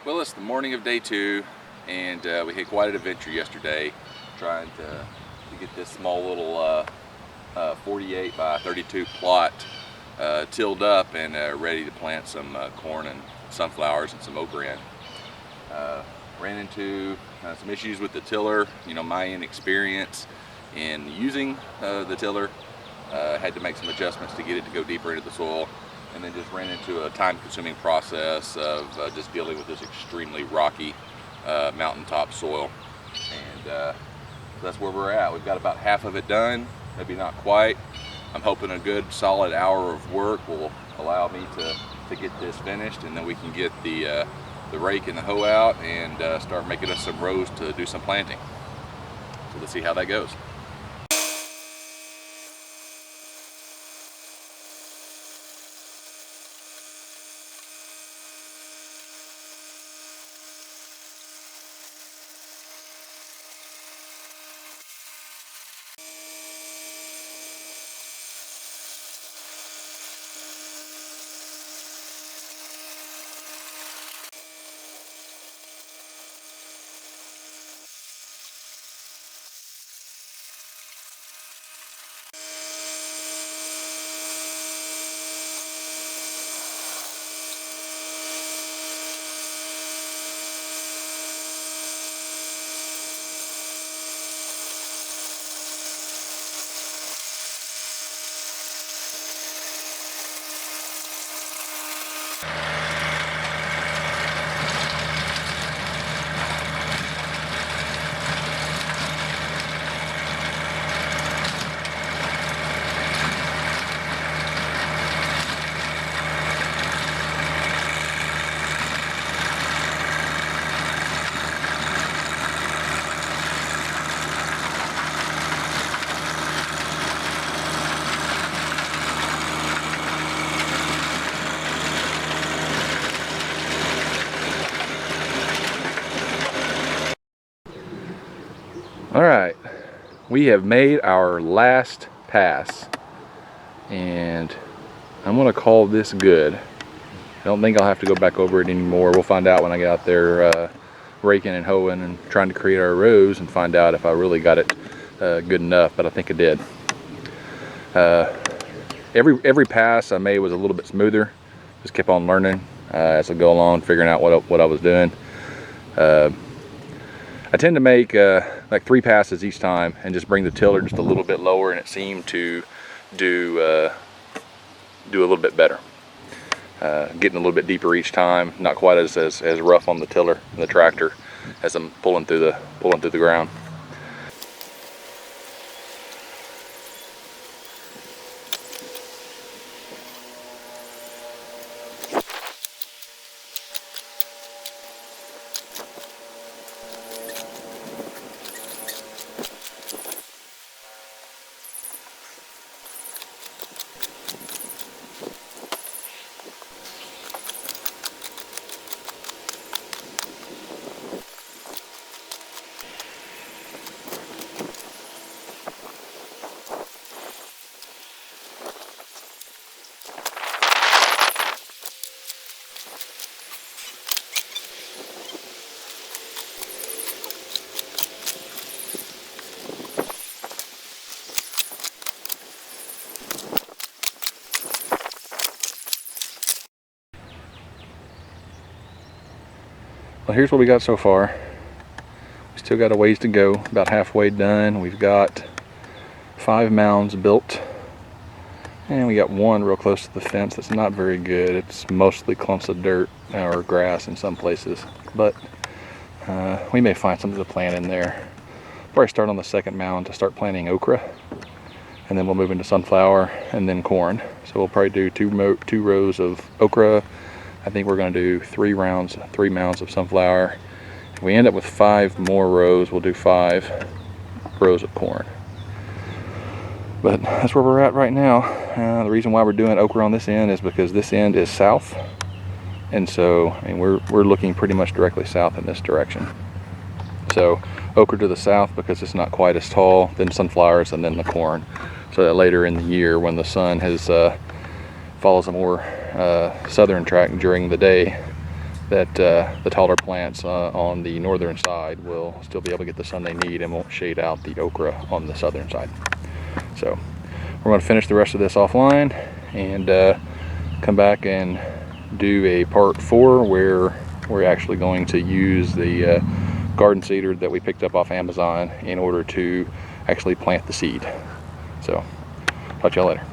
Well, it's the morning of day 2, and we had quite an adventure yesterday trying to get this small little 48 by 32 plot tilled up and ready to plant some corn and sunflowers and some okra in. Ran into some issues with the tiller, my inexperience in using the tiller. Had to make some adjustments to get it to go deeper into the soil, and then just ran into a time-consuming process of just dealing with this extremely rocky mountaintop soil. And that's where we're at. We've got about half of it done, maybe not quite. I'm hoping a good solid hour of work will allow me to get this finished, and then we can get the rake and the hoe out and start making us some rows to do some planting. So let's see how that goes. All right, we have made our last pass, and I'm gonna call this good. I don't think I'll have to go back over it anymore. We'll find out when I get out there raking and hoeing and trying to create our rows and find out if I really got it good enough, but I think I did. Every pass I made was a little bit smoother. Just kept on learning as I go along, figuring out what I was doing. I tend to make like 3 passes each time and just bring the tiller just a little bit lower, and it seemed to do a little bit better. Getting a little bit deeper each time, not quite as rough on the tiller and the tractor as I'm pulling through the ground. Well, here's what we got so far. We still got a ways to go, about halfway done. We've got 5 mounds built, and we got one real close to the fence that's not very good. It's mostly clumps of dirt or grass in some places, but we may find something to plant in there. Probably start on the second mound to start planting okra, and then we'll move into sunflower and then corn. So we'll probably do two rows of okra. I think we're going to do 3 mounds of sunflower. If we end up with 5 more rows, we'll do 5 rows of corn. But that's where we're at right now. The reason why we're doing okra on this end is because this end is south, and so we're looking pretty much directly south in this direction. So okra to the south because it's not quite as tall, then sunflowers, and then the corn, so that later in the year when the sun has follows a more southern track during the day, that the taller plants on the northern side will still be able to get the sun they need and won't shade out the okra on the southern side. So we're going to finish the rest of this offline and come back and do a part 4 where we're actually going to use the garden seeder that we picked up off Amazon in order to actually plant the seed. So talk to y'all later.